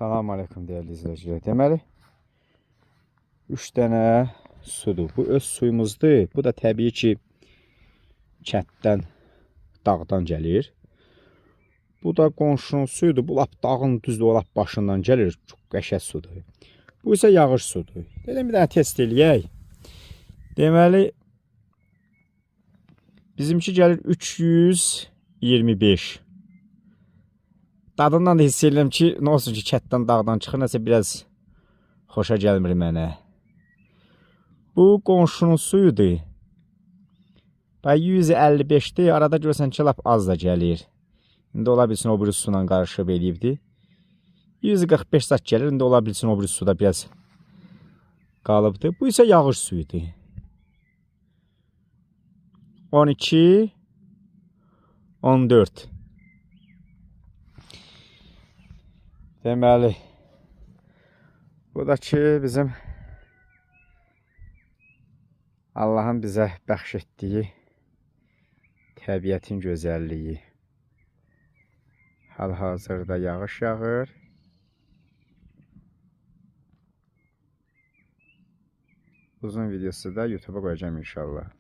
Salam aleyküm değerli izleyiciler. Deməli 3 dənə sudur. Bu öz suyumuzdur. Bu da təbii ki kətdən, dağdan gəlir. Bu da qonşunun suyudur. Bu lap dağın düzdür, o lap başından gəlir. Çox qəşəng sudur. Bu isə yağış sudur. Dedim bir dənə test eləyək. Deməli bizimki gəlir 325. Dadından da hiss edirəm ki, nə olsun ki, kətdən, dağdan çıxır, nəsə biraz xoşa gəlmir mənə. Bu qonşunun suyudur. Bax 155-dir, arada görsən ki, lap az da gəlir. İndi ola bilsin o biri suyla qarışıb eləyibdir. 145 saat gəlir, indi ola bilsin o biri suda biraz qalıbdır. Bu isə yağış suyudur. 12, 14. Deməli, bu da ki bizim Allahın bizə bəxş etdiyi təbiətin gözəlliyi. Hal-hazırda yağış yağır. Uzun videosu da YouTube'a koyacağım inşallah.